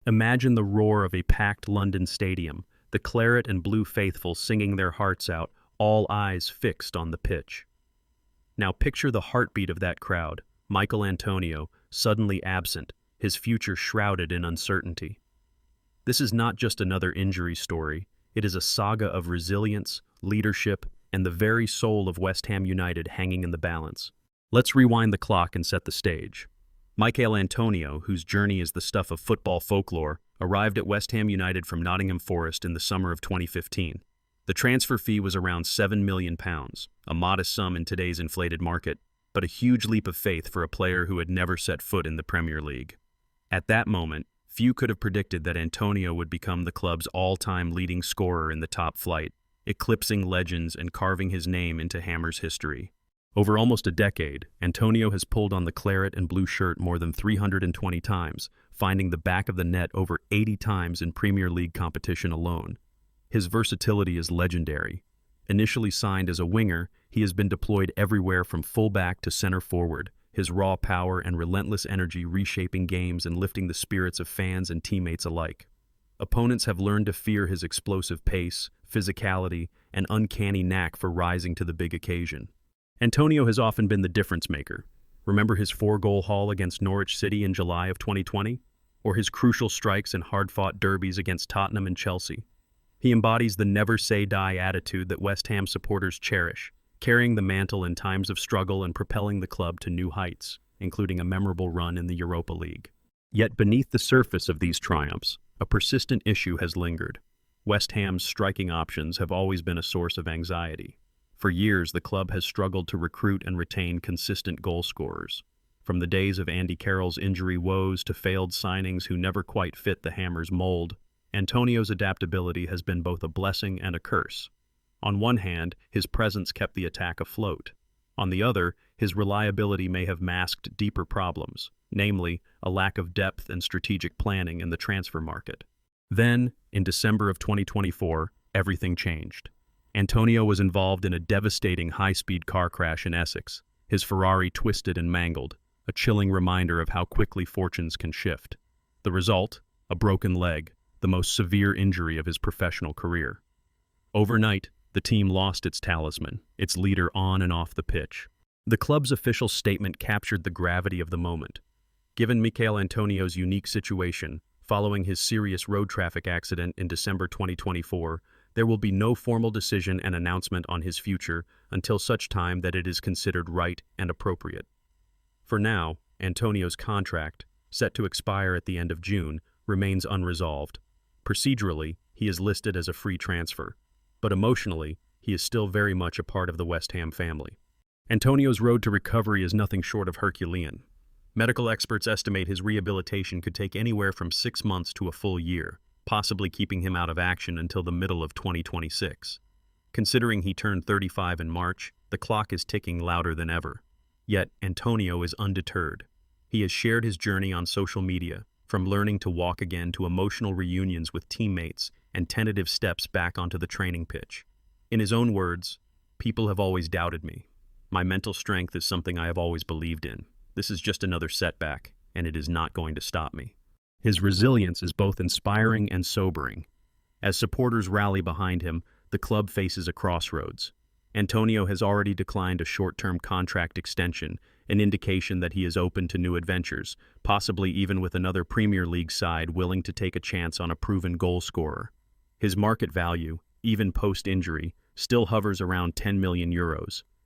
Imagine the roar of a packed London stadium, the claret and blue faithful singing their hearts out, all eyes fixed on the pitch. Now picture the heartbeat of that crowd, Michail Antonio, suddenly absent, his future shrouded in uncertainty. This is not just another injury story, it is a saga of resilience, leadership, and the very soul of West Ham United hanging in the balance. Let's rewind the clock and set the stage. Michail Antonio, whose journey is the stuff of football folklore, arrived at West Ham United from Nottingham Forest in the summer of 2015. The transfer fee was around £7 million, a modest sum in today's inflated market, but a huge leap of faith for a player who had never set foot in the Premier League. At that moment, few could have predicted that Antonio would become the club's all-time leading scorer in the top flight, eclipsing legends and carving his name into Hammers history. Over almost a decade, Antonio has pulled on the claret and blue shirt more than 320 times, finding the back of the net over 80 times in Premier League competition alone. His versatility is legendary. Initially signed as a winger, he has been deployed everywhere from fullback to center forward, his raw power and relentless energy reshaping games and lifting the spirits of fans and teammates alike. Opponents have learned to fear his explosive pace, physicality, and uncanny knack for rising to the big occasion. Antonio has often been the difference maker. Remember his 4-goal haul against Norwich City in July of 2020? Or his crucial strikes in hard-fought derbies against Tottenham and Chelsea? He embodies the never-say-die attitude that West Ham supporters cherish, carrying the mantle in times of struggle and propelling the club to new heights, including a memorable run in the Europa League. Yet beneath the surface of these triumphs, a persistent issue has lingered. West Ham's striking options have always been a source of anxiety. For years, the club has struggled to recruit and retain consistent goal scorers. From the days of Andy Carroll's injury woes to failed signings who never quite fit the Hammers' mold, Antonio's adaptability has been both a blessing and a curse. On one hand, his presence kept the attack afloat. On the other, his reliability may have masked deeper problems, namely, a lack of depth and strategic planning in the transfer market. Then, in December of 2024, everything changed. Antonio was involved in a devastating high-speed car crash in Essex, his Ferrari twisted and mangled, a chilling reminder of how quickly fortunes can shift. The result? A broken leg, the most severe injury of his professional career. Overnight, the team lost its talisman, its leader on and off the pitch. The club's official statement captured the gravity of the moment. Given Michail Antonio's unique situation, following his serious road traffic accident in December 2024, there will be no formal decision and announcement on his future until such time that it is considered right and appropriate. For now, Antonio's contract, set to expire at the end of June, remains unresolved. Procedurally, he is listed as a free transfer, but emotionally, he is still very much a part of the West Ham family. Antonio's road to recovery is nothing short of Herculean. Medical experts estimate his rehabilitation could take anywhere from 6 months to a full year, possibly keeping him out of action until the middle of 2026. Considering he turned 35 in March, the clock is ticking louder than ever. Yet, Antonio is undeterred. He has shared his journey on social media, from learning to walk again to emotional reunions with teammates and tentative steps back onto the training pitch. In his own words, "People have always doubted me. My mental strength is something I have always believed in. This is just another setback, and it is not going to stop me." His resilience is both inspiring and sobering. As supporters rally behind him, the club faces a crossroads. Antonio has already declined a short-term contract extension, an indication that he is open to new adventures, possibly even with another Premier League side willing to take a chance on a proven goal scorer. His market value, even post-injury, still hovers around €10 million,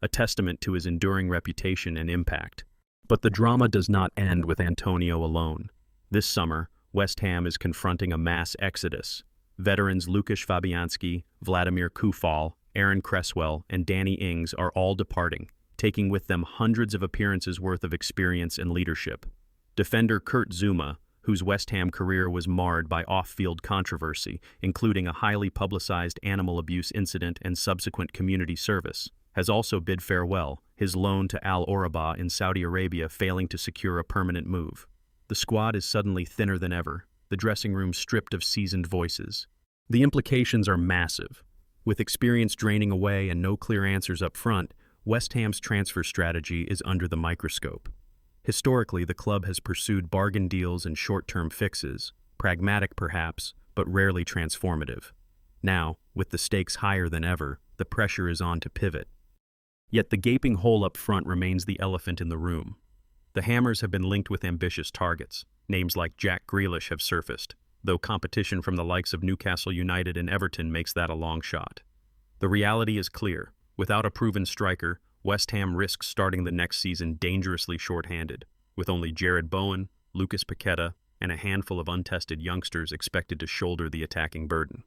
a testament to his enduring reputation and impact. But the drama does not end with Antonio alone. This summer, West Ham is confronting a mass exodus. Veterans Łukasz Fabianski, Vladimir Kufal, Aaron Cresswell, and Danny Ings are all departing, taking with them hundreds of appearances worth of experience and leadership. Defender Kurt Zouma, whose West Ham career was marred by off-field controversy, including a highly publicized animal abuse incident and subsequent community service, has also bid farewell, his loan to Al Oraba in Saudi Arabia failing to secure a permanent move. The squad is suddenly thinner than ever, the dressing room stripped of seasoned voices. The implications are massive. With experience draining away and no clear answers up front, West Ham's transfer strategy is under the microscope. Historically, the club has pursued bargain deals and short-term fixes, pragmatic perhaps, but rarely transformative. Now, with the stakes higher than ever, the pressure is on to pivot. Yet the gaping hole up front remains the elephant in the room. The Hammers have been linked with ambitious targets. Names like Jack Grealish have surfaced, though competition from the likes of Newcastle United and Everton makes that a long shot. The reality is clear. Without a proven striker, West Ham risks starting the next season dangerously short-handed, with only Jared Bowen, Lucas Paqueta, and a handful of untested youngsters expected to shoulder the attacking burden.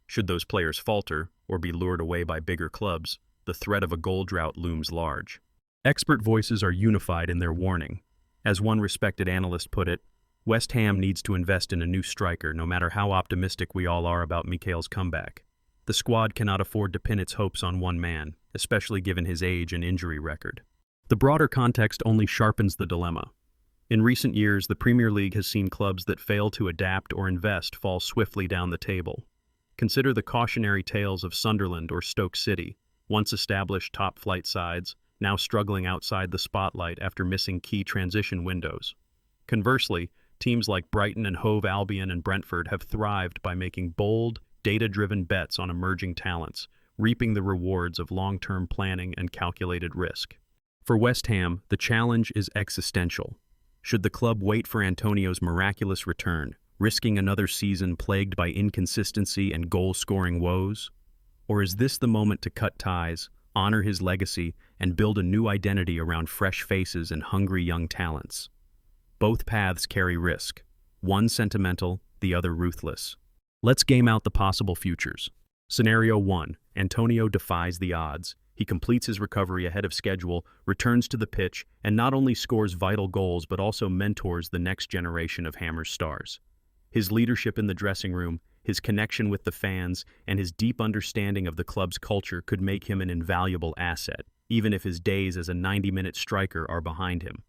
Should those players falter or be lured away by bigger clubs, the threat of a goal drought looms large. Expert voices are unified in their warning. As one respected analyst put it, West Ham needs to invest in a new striker no matter how optimistic we all are about Michail's comeback. The squad cannot afford to pin its hopes on one man, especially given his age and injury record. The broader context only sharpens the dilemma. In recent years, the Premier League has seen clubs that fail to adapt or invest fall swiftly down the table. Consider the cautionary tales of Sunderland or Stoke City, once established top-flight sides, now struggling outside the spotlight after missing key transition windows. Conversely, teams like Brighton and Hove Albion and Brentford have thrived by making bold, data-driven bets on emerging talents, reaping the rewards of long-term planning and calculated risk. For West Ham, the challenge is existential. Should the club wait for Antonio's miraculous return, risking another season plagued by inconsistency and goal-scoring woes? Or is this the moment to cut ties, honor his legacy, and build a new identity around fresh faces and hungry young talents? Both paths carry risk, one sentimental, the other ruthless. Let's game out the possible futures. Scenario 1. Antonio defies the odds. He completes his recovery ahead of schedule, returns to the pitch, and not only scores vital goals but also mentors the next generation of Hammers stars. His leadership in the dressing room, his connection with the fans, and his deep understanding of the club's culture could make him an invaluable asset, even if his days as a 90-minute striker are behind him.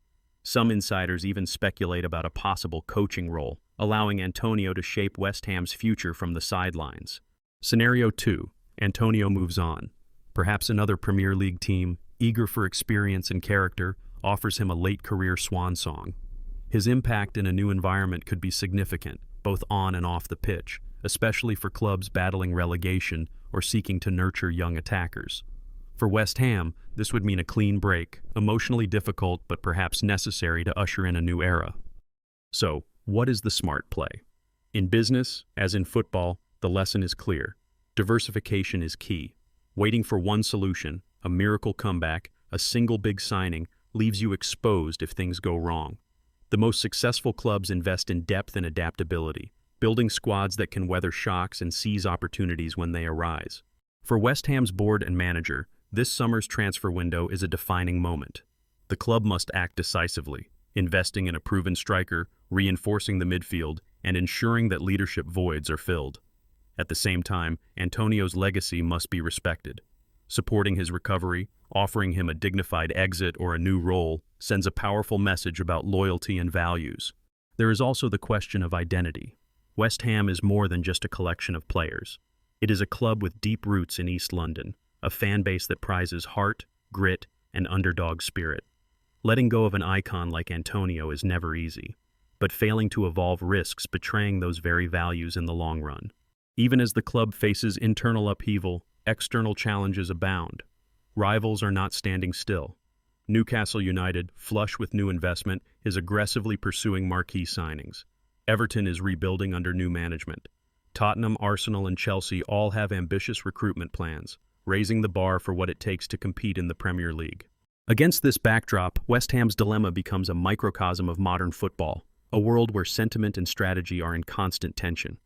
Some insiders even speculate about a possible coaching role, allowing Antonio to shape West Ham's future from the sidelines. Scenario 2. Antonio moves on. Perhaps another Premier League team, eager for experience and character, offers him a late-career swan song. His impact in a new environment could be significant, both on and off the pitch, especially for clubs battling relegation or seeking to nurture young attackers. For West Ham, this would mean a clean break, emotionally difficult but perhaps necessary to usher in a new era. So, what is the smart play? In business, as in football, the lesson is clear. Diversification is key. Waiting for one solution, a miracle comeback, a single big signing, leaves you exposed if things go wrong. The most successful clubs invest in depth and adaptability, building squads that can weather shocks and seize opportunities when they arise. For West Ham's board and manager, this summer's transfer window is a defining moment. The club must act decisively, investing in a proven striker, reinforcing the midfield, and ensuring that leadership voids are filled. At the same time, Antonio's legacy must be respected. Supporting his recovery, offering him a dignified exit or a new role, sends a powerful message about loyalty and values. There is also the question of identity. West Ham is more than just a collection of players. It is a club with deep roots in East London, a fan base that prizes heart, grit, and underdog spirit. Letting go of an icon like Antonio is never easy, but failing to evolve risks betraying those very values in the long run. Even as the club faces internal upheaval, external challenges abound. Rivals are not standing still. Newcastle United, flush with new investment, is aggressively pursuing marquee signings. Everton is rebuilding under new management. Tottenham, Arsenal, and Chelsea all have ambitious recruitment plans, raising the bar for what it takes to compete in the Premier League. Against this backdrop, West Ham's dilemma becomes a microcosm of modern football, a world where sentiment and strategy are in constant tension.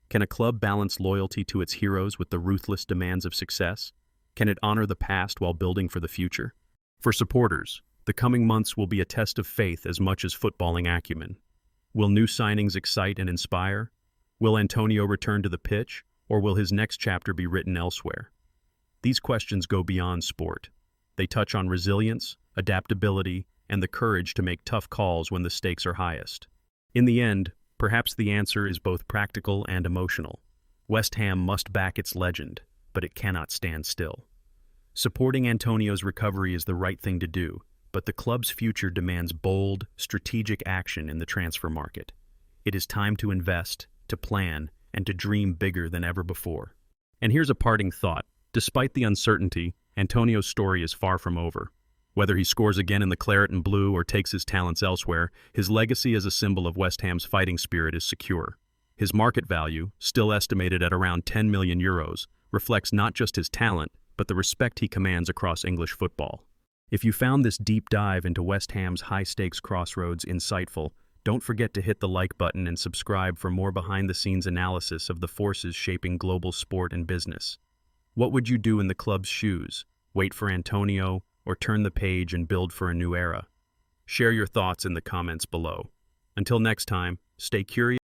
Can a club balance loyalty to its heroes with the ruthless demands of success? Can it honor the past while building for the future? For supporters, the coming months will be a test of faith as much as footballing acumen. Will new signings excite and inspire? Will Antonio return to the pitch, or will his next chapter be written elsewhere? These questions go beyond sport. They touch on resilience, adaptability, and the courage to make tough calls when the stakes are highest. In the end, perhaps the answer is both practical and emotional. West Ham must back its legend, but it cannot stand still. Supporting Antonio's recovery is the right thing to do, but the club's future demands bold, strategic action in the transfer market. It is time to invest, to plan, and to dream bigger than ever before. And here's a parting thought. Despite the uncertainty, Antonio's story is far from over. Whether he scores again in the claret and blue or takes his talents elsewhere, his legacy as a symbol of West Ham's fighting spirit is secure. His market value, still estimated at around €10 million, reflects not just his talent, but the respect he commands across English football. If you found this deep dive into West Ham's high-stakes crossroads insightful, don't forget to hit the like button and subscribe for more behind-the-scenes analysis of the forces shaping global sport and business. What would you do in the club's shoes? Wait for Antonio, or turn the page and build for a new era? Share your thoughts in the comments below. Until next time, stay curious.